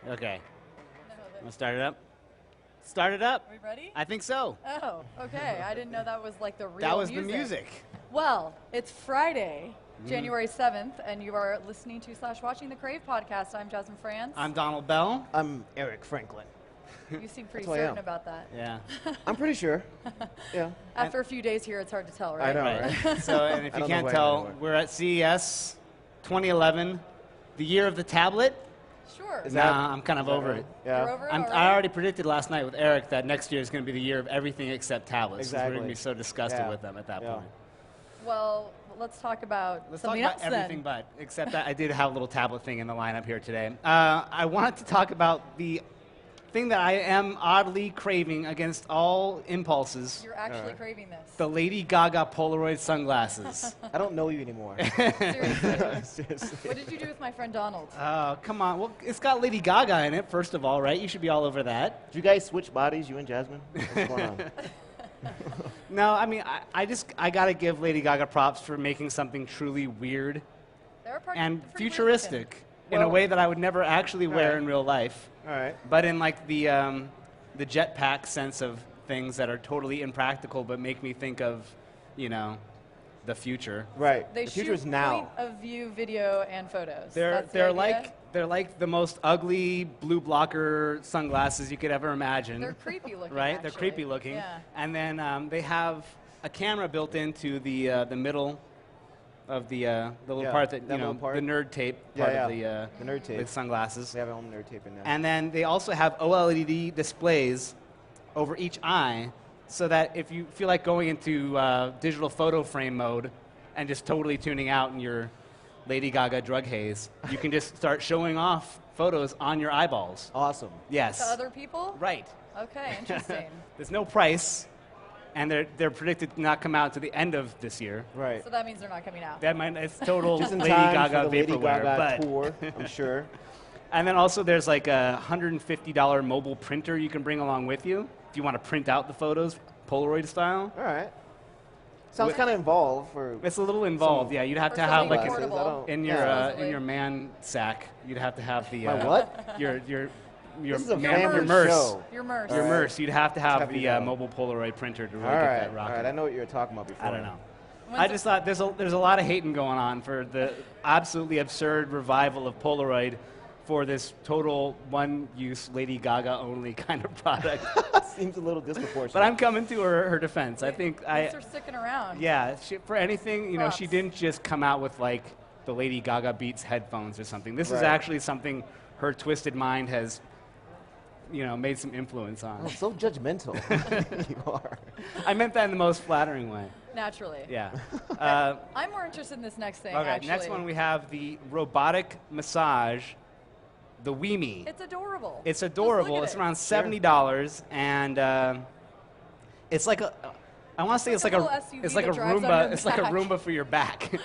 Okay. I'm gonna start it up. Start it up. Are we ready? I think so. Oh, okay. I didn't know that was like the real That was music. the music. Well, it's Friday, January 7th, and you are listening to / watching the Crave podcast. I'm Jasmine France. I'm Donald Bell. I'm Eric Franklin. You seem pretty That's who I certain am. about that. Yeah. I'm pretty sure. Yeah. After a few days here, it's hard to tell, right? I know, Right. right? So, and if I you don't know can't who I am tell, anymore. we're at CES 2011, the year of the tablet. Sure. Is that- Nah, I'm kind of Is that over right? it. Yeah. You're over it I already? already predicted last night with Eric that next year is going to be the year of everything except tablets. 'Cause We're going Exactly. to be so disgusted Yeah. with them at that Yeah. point. Well, let's talk about Let's talk something about else everything then. but, except that I did have a little tablet thing in the lineup here today. I wanted to talk about the thing that I am oddly craving against all impulses, You're actually Alright. craving this. the Lady Gaga Polaroid sunglasses. I don't know you anymore. Seriously. Seriously. What did you do with my friend Donald? Oh, come on. Well, it's got Lady Gaga in it, first of all, right? You should be all over that. Did you guys switch bodies, you and Jasmine? What's going on? No, I mean, I got to give Lady Gaga props for making something truly weird They're pretty, and pretty weird futuristic in a Well- way that I would never actually wear Alright. in real life. All right. But in like the jetpack sense of things that are totally impractical but make me think of, you know, the future. Right. looking. They the future shoot is now. point of view video and photos. They're That's the they're idea? like the most ugly blue blocker sunglasses you could ever imagine. They're creepy looking. right? They're actually. creepy looking. Yeah. And then they have a camera built into the middle of the little Yeah, part that you that know little part. the nerd tape Yeah, part yeah. of The nerd tape. the sunglasses. We have our own nerd tape in there. And then they also have OLED displays over each eye, so that if you feel like going into digital photo frame mode and just totally tuning out in your Lady Gaga drug haze, you can just start showing off photos on your eyeballs. Awesome. Yes. To other people? Right. Okay, interesting. There's no price, and they're predicted to not come out to the end of this year. Right. So that means they're not coming out. That might it's total Just in Lady time Gaga for the Lady vaporware, Gaga but tour, I'm sure. and then also there's like a $150 mobile printer you can bring along with you if you want to print out the photos Polaroid style. All right. Sounds With- kind of involved for. It's a little involved. Some- Yeah, you'd have Or to have something like portable. I don't- in your yeah. in Supposedly. your man sack. You'd have to have the My what? your This is a man, family your merce. show. Your merce. Your All right. merse. You'd have to have Have you the know. mobile Polaroid printer to really All get right. that All rocking. right. I know what you were talking about before. I don't know. When's I it- just thought there's a lot of hating going on for the absolutely absurd revival of Polaroid for this total one-use Lady Gaga only kind of product. Seems a little disproportionate. But I'm coming to her defense. I think Thanks for sticking around. yeah, for anything, you know, she Props. didn't just come out with like the Lady Gaga Beats headphones or something. This is Right. actually something her twisted mind has, you know, made some influence on. Oh, so judgmental. You are. I meant that in the most flattering way. Naturally. Yeah. I'm more interested in this next thing, Okay, actually. next one we have the robotic massage, the Wheeme. It's adorable. It's Just adorable. look at It's it. around $70, and it's like a. I want to say it's like like a a. little SUV It's like a that drives on Roomba. your It's like a back. Roomba for your back.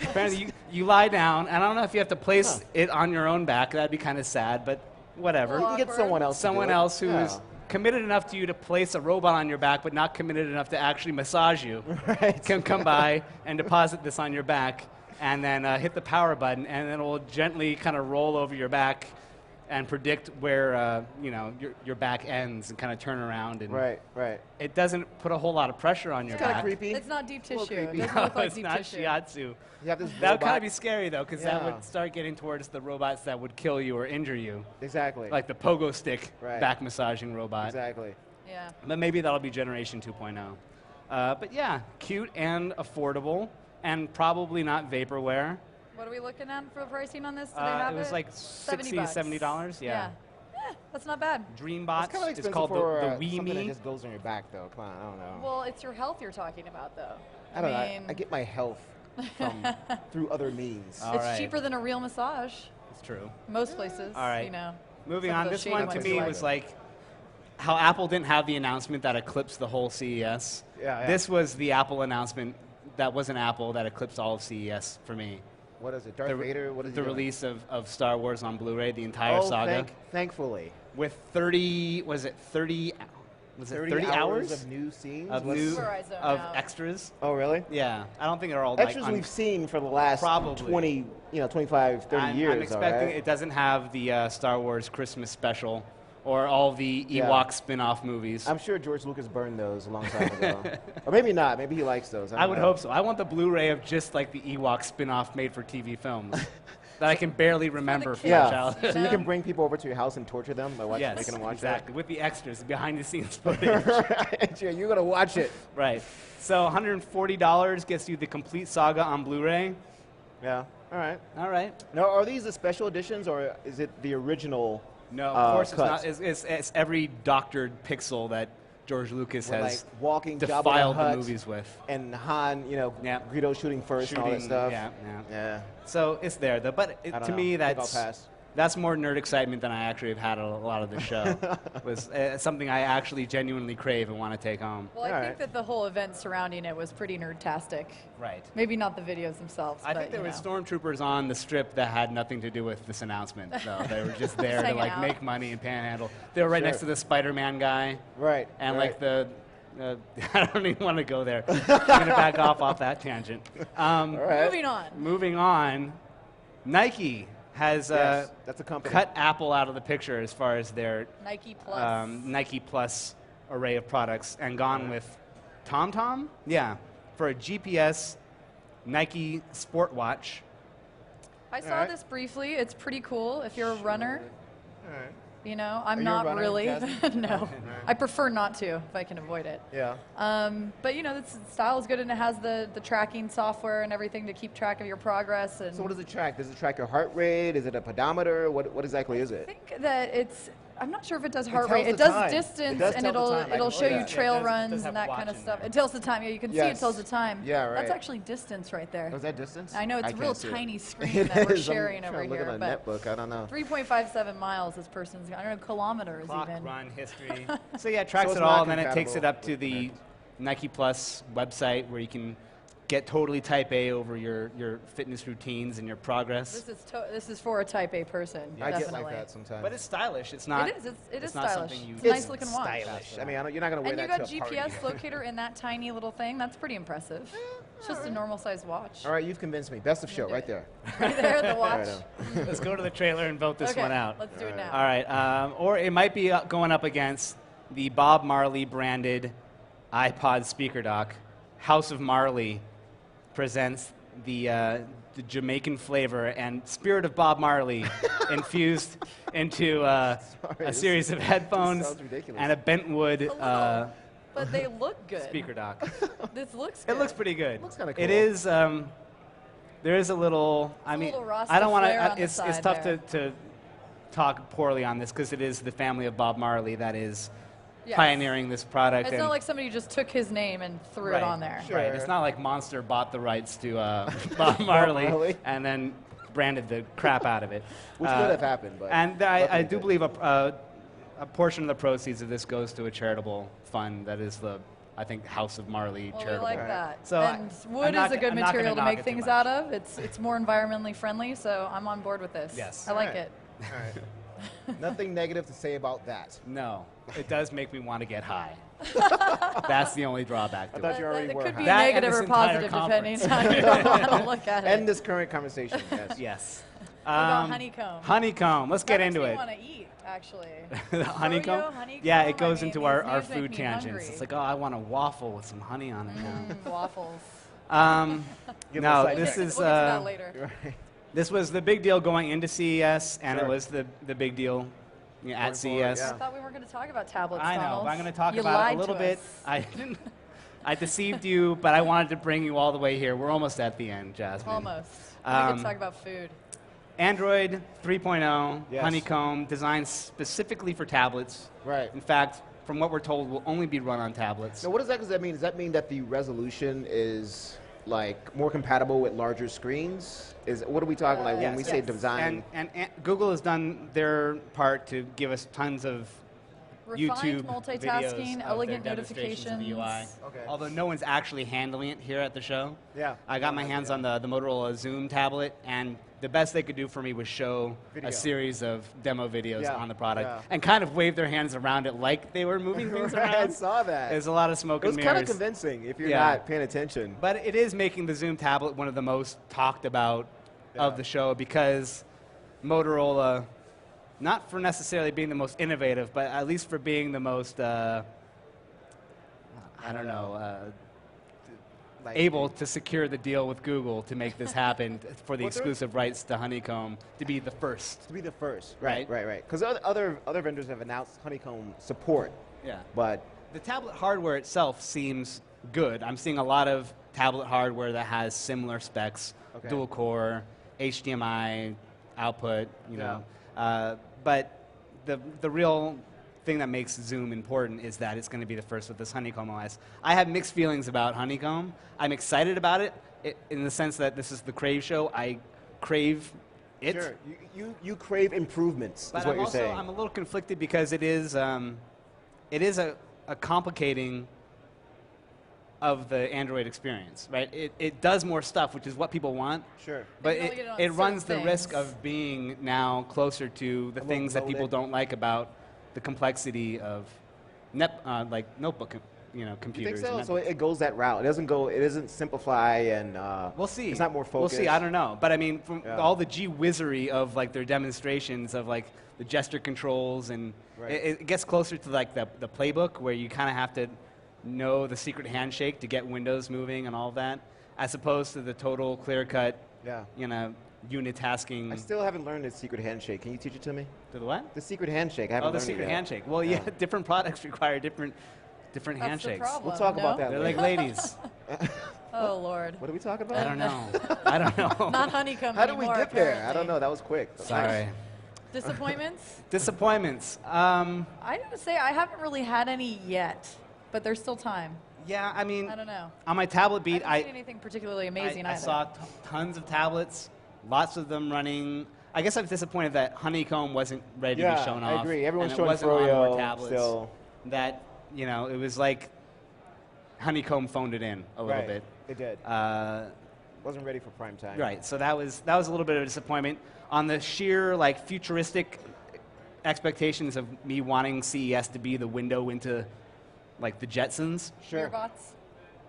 Apparently, you lie down, and I don't know if you have to place it on your own back. That'd be kind of sad, but whatever. You can get Awkward. someone else. to do Someone it. else who's Yeah. committed enough to you to place a robot on your back, but not committed enough to actually massage you, Right. can come by and deposit this on your back, and then hit the power button, and it will gently kind of roll over your back and predict where you know your back ends and kind of turn around. And Right. Right. it doesn't put a whole lot of pressure on your It's kind back. of creepy. It's not deep little tissue. It creepy. doesn't No, look like it's deep not tissue. shiatsu. You have this That would kind robot- of be scary though, because that Yeah. would start getting towards the robots that would kill you or injure you, Exactly. like the pogo stick Right. back massaging robot. Exactly. Yeah. But maybe that'll be generation 2.0. But yeah, cute and affordable, and probably not vaporware. What are we looking at for pricing on this? Do they have It was like $70 $60, $70. Yeah. That's not bad. DreamBots. It's kind of It's expensive called for the something that Wheeme. just goes on your back, though. Come on, I don't know. Well, it's your health you're talking about, though. I don't mean, know. I get my health from through other means. All it's right. cheaper than a real massage. It's true. Most places. All right. You know. Moving Some of on, those this shady one ones to are me like- was like how Apple didn't have the announcement that eclipsed the whole CES. Yeah. This was the Apple announcement that wasn't Apple that eclipsed all of CES for me. What is it? Darth Vader? What is the he doing? release of Star Wars on Blu-ray, the entire Oh, saga. thankfully. With 30, was it 30 was it 30 hours of new scenes? of What's- new Where I zone of out. extras? Oh, really? Yeah, I don't think they're all Extras like we've seen for the last Probably. 20, 25, 30 years. I'm expecting all right? it doesn't have the Star Wars Christmas special or all the Yeah. Ewok spin-off movies. I'm sure George Lucas burned those a long time ago. Or maybe not. Maybe he likes those. I don't would know. hope so. I want the Blu-ray of just like the Ewok spin-off made-for-TV films that I can barely remember from my Yeah. childhood. So you can bring people over to your house and torture them by Yes, making them watch exactly. With the extras, behind-the-scenes footage. that. Yeah, you're going to watch it. Right. So $140 gets you the complete saga on Blu-ray. Yeah. All right. All right. Now, are these the special editions or is it the original? No, of course cut? it's not. It's every doctored pixel that George Lucas Where, has like, walking Jabba the defiled the Hutt movies with. And Han, Yeah. Greedo shooting first and all that Shooting, stuff. yeah. Yeah. So it's there, though. But I don't to know. me, I think I'll pass. that's more nerd excitement than I actually have had a lot of the show. Was something I actually genuinely crave and want to take home. Well, I All think right. that the whole event surrounding it was pretty nerdtastic. Right. Maybe not the videos themselves. I but, think there you were know. stormtroopers on the strip that had nothing to do with this announcement. So they were just there to hanging like out. make money and panhandle. They were right Sure. next to the Spider-Man guy. Right. And right. like the, I don't even want to go there. I'm going to back off that tangent. All right. Moving on. Nike has Yes, that's a company. cut Apple out of the picture as far as their Nike Plus. Nike Plus array of products and gone with TomTom? Yeah, for a GPS Nike sport watch. I saw Alright. this briefly. It's pretty cool if you're a runner. All right. You know, Are I'm you a not runner, really. Jasmine? No, I prefer not to if I can avoid it. Yeah. But you know, the style is good and it has the tracking software and everything to keep track of your progress. And So what does it track? Does it track your heart rate? Is it a pedometer? What exactly is I it? think that it's. I'm not sure if it does heart tells rate. the It does time. distance It does and tell the it'll time. I it'll can show see you that. trail Yeah, it does runs have and that watch kind of in stuff. there. It tells the time. Yeah, you can see it Yes. tells the time. Yeah, right. That's actually distance right there. Was that distance? I know it's I a can't real see it. tiny screen It that we're is. I'm sharing trying over to look here, at a but netbook. I don't know. 3.57 miles this person's. I don't know, kilometers Clock, even. run, history. So yeah, it tracks it's it all, not and then it takes it compatible up to with the Connect. Nike Plus website where you can get totally type A over your fitness routines and your progress. This is for a Type A person. I get definitely. like that sometimes. But it's stylish. It's not. It is. It is not stylish. something you- It's a nice It's looking watch. stylish. I mean, you're not going to wear And you that got to a party. GPS locator in that tiny little thing. That's pretty impressive. It's just a normal sized watch. All right, you've convinced me. Best of show, right there. Right there, the watch. Right Let's go to the trailer and vote this Okay, one out. let's do it now. All right. Or it might be going up against the Bob Marley branded iPod speaker dock. House of Marley presents the Jamaican flavor and spirit of Bob Marley infused into a this- series of headphones sounds ridiculous. and a Bentwood little. But they look good. speaker dock. This looks good. It looks pretty good. Looks kinda It cool. is. There is a little. I mean, little Rasta I don't want flair on to. the It's side tough there. to talk poorly on this because it is the family of Bob Marley that is Yes. pioneering this product. It's and not like somebody just took his name and threw right, it on there. Sure. Right. It's not like Monster bought the rights to Bob Marley Marley. and then branded the crap out of it. Which could have happened, but And I luckily do didn't. believe a portion of the proceeds of this goes to a charitable fund that is the, I think, House of Marley Well, we charitable. like that. So and I'm wood not is a good I'm not gonna material to knock make it too things much. out of. It's more environmentally friendly, so I'm on board with this. Yes. I like Alright. it. All right. Nothing negative to say about that. No, it does make me want to get high. That's the only drawback to I thought it. you already It were could be high. That and negative this or entire positive depending conference. on how you want to look at it. End this current conversation. Yes. Yes. What about honeycomb? Honeycomb. Let's get That into makes it. me want to eat, actually. The honeycomb? Froyo, honeycomb, Yeah, it goes I mean, into our these names food make me tangents. hungry. It's like, oh, I want a waffle with some honey on it now. Waffles. Give No, us a this second. is We'll get to that later. Right. this was the big deal going into CES, and it Sure. was the big deal at Going forward, CES. yeah. I thought we weren't going to talk about tablets, I know, Donald. but I'm going to talk You about it lied a little to bit. us. I deceived you, but I wanted to bring you all the way here. We're almost at the end, Jasmine. Almost. We could talk about food. Android 3.0, Yes. Honeycomb, designed specifically for tablets. Right. In fact, from what we're told, will only be run on tablets. So what does that mean? Does that mean that the resolution is like more compatible with larger screens? What are we talking like when we say yes. design? And Google has done their part to give us tons of Refined YouTube multitasking, videos of elegant their demonstrations of the UI. notifications. Okay. Although no one's actually handling it here at the show. Yeah. I got my hands on the Motorola Zoom tablet, and the best they could do for me was show Video. a series of demo videos Yeah, on the product yeah. and kind of wave their hands around it like they were moving things Right, I around. saw that. There's a lot of smoke It was and kind mirrors. of convincing if you're Yeah. not paying attention. But it is making the Zoom tablet one of the most talked about of the show because Motorola, not for necessarily being the most innovative, but at least for being the most, I don't know, Like, able to secure the deal with Google to make this happen for the Well, there- exclusive rights to Honeycomb to be the first. to be the first. Right. Right. Because other vendors have announced Honeycomb support, Yeah. but The tablet hardware itself seems good. I'm seeing a lot of tablet hardware that has similar specs, Okay. dual core, HDMI output, you Yeah. know. But the real thing that makes Zoom important is that it's going to be the first with this Honeycomb OS. I have mixed feelings about Honeycomb. I'm excited about it in the sense that this is the Crave show. I crave it. sure, you crave improvements. But is what I'm you're also saying. I'm a little conflicted because it is a complicating of the Android experience, right? It does more stuff, which is what people want. Sure. But You only get it on it runs the certain risk things. of being now closer to the things that people loaded. don't like about the complexity of like notebook, You computers. think so? and So netbooks. it goes that route. It doesn't simplify and. We'll see. It's not more We'll focused. see. I don't know. But I mean, from Yeah. all the gee whizzery of like their demonstrations of like the gesture controls, and Right. it gets closer to like the playbook where you kind of have to know the secret handshake to get windows moving and all of that, as opposed to the total clear cut, Yeah. unitasking. I still haven't learned the secret handshake. Can you teach it to me? To the what? The secret handshake. I haven't Oh, the learned it secret yet. handshake. Well, yeah, different products require different That's the handshakes. problem. We'll talk about no? that They're later. like ladies. Oh, Lord. What are we talking about? I don't know. I don't know. Not Honeycomb How did we anymore, get there? I apparently. don't know. That was quick. Sorry. Disappointments? Disappointments. I gotta say, I haven't really had any yet, but there's still time. Yeah, I mean, I don't know. on my tablet beat, I haven't seen anything particularly amazing I either. saw tons of tablets, lots of them running. I guess I was disappointed that Honeycomb wasn't ready to Yeah, be shown I off. agree. Everyone's and showing it wasn't on more Froyo tablets. still. That, it was like Honeycomb phoned it in a little Right. bit. It did. Uh, Wasn't ready for prime time. right, so that was a little bit of a disappointment. On the sheer, like, futuristic expectations of me wanting CES to be the window into, like, the Jetsons. Sure. Beerbots?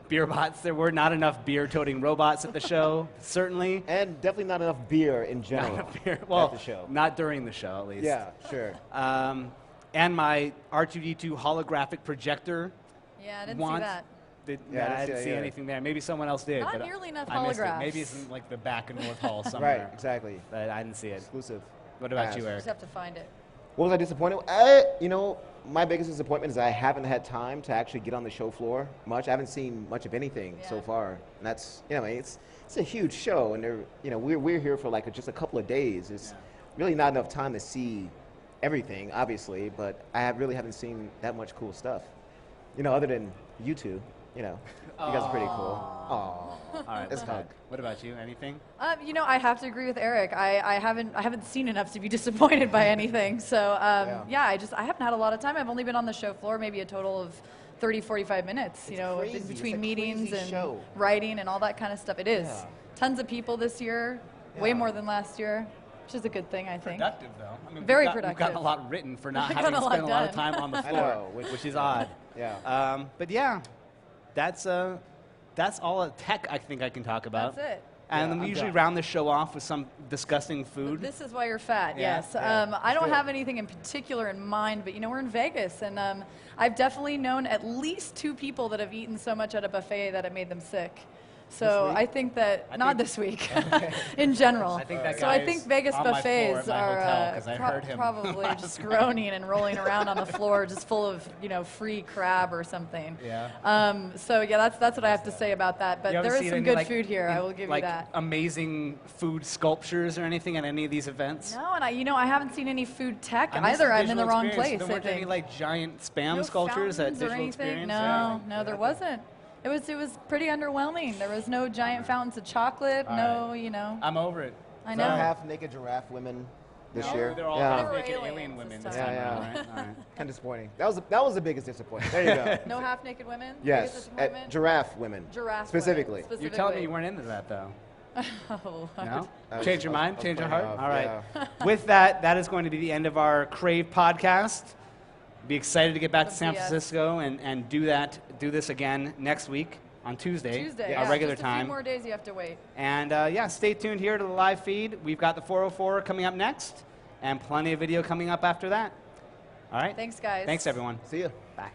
Beer bots. There were not enough beer-toting robots at the show, certainly. And definitely not enough beer in Not general enough beer. Well, at the show. not during the show, at least. Yeah, sure. And my R2D2 holographic projector. Yeah, I didn't want- see that. I didn't see anything there. Maybe someone else did. Not but nearly enough I missed it. holographs. Maybe it's in like the back of North Hall Right, somewhere. exactly. But I didn't see it. Exclusive. What about Yes. you, Eric? Just have to find it. What was I disappointed? My biggest disappointment is I haven't had time to actually get on the show floor much. I haven't seen much of anything so Yeah. far, and that's it's a huge show, and we're here for like just a couple of days. It's really not enough time to see everything, obviously, but really haven't seen that much cool stuff. Other than you two, you guys are pretty cool. Aww. All right, It's hug. what about you? Anything? I have to agree with Eric. I haven't seen enough to be disappointed by anything. So I haven't had a lot of time. I've only been on the show floor maybe a total of 30, 45 minutes. It's in crazy. It's between a meetings crazy and show. writing and all that kind of stuff. It is. Yeah. Tons of people this year, way Yeah. more than last year, which is a good thing, I think. Productive, though. I mean, Very we've gotten productive. a lot written for not We've having gotten a spent a lot lot of done. time on the I floor, know, which is odd. Yeah. But yeah, that's all tech I think I can talk about. That's it. And Yeah, then we I'm usually done. round the show off with some disgusting food. This is why you're fat, Yeah, yes. yeah, I don't let's do have it. anything in particular in mind, but we're in Vegas, and I've definitely known at least 2 people that have eaten so much at a buffet that it made them sick. So week? I think that, I not think- this week, in general. I think that so guy I think is Vegas on my floor buffets at my are hotel 'cause I heard him probably last just night. groaning and rolling around on the floor, just full of free crab or something. Yeah. So yeah, that's what I have to say about that. But You haven't there is seen some any, good like, food here. I will give like you that. amazing food sculptures or anything at any of these events? No, and I haven't seen any food tech I missed either. the I'm in the visual wrong experience. place. There I weren't any think. like giant spam No sculptures at fountains or Digital anything? Experience? No, no, there wasn't. It was pretty underwhelming. There was no giant fountains of chocolate. All no, I'm over it. I No know. half-naked giraffe women. this No, year. they're all Yeah. half-naked Aliens alien women this this time. time Yeah, around, yeah. right? All right. Kind of disappointing. That was the biggest disappointment. There you go. No half-naked women? Biggest Yes, disappointment? giraffe women. Giraffe specifically. women, You're telling me you weren't into that, though? Oh, No? I was- Change your I was- mind? I was Change your playing heart? off, All right. yeah. With that, that is going to be the end of our Crave podcast. Be excited to get back to The San BS. Francisco and do this again next week on Tuesday, Tuesday, our yeah, regular just a time. few more days you have to wait. And yeah, stay tuned here to the live feed. We've got the 404 coming up next, and plenty of video coming up after that. All right. Thanks, guys. Thanks, everyone. See ya. Bye.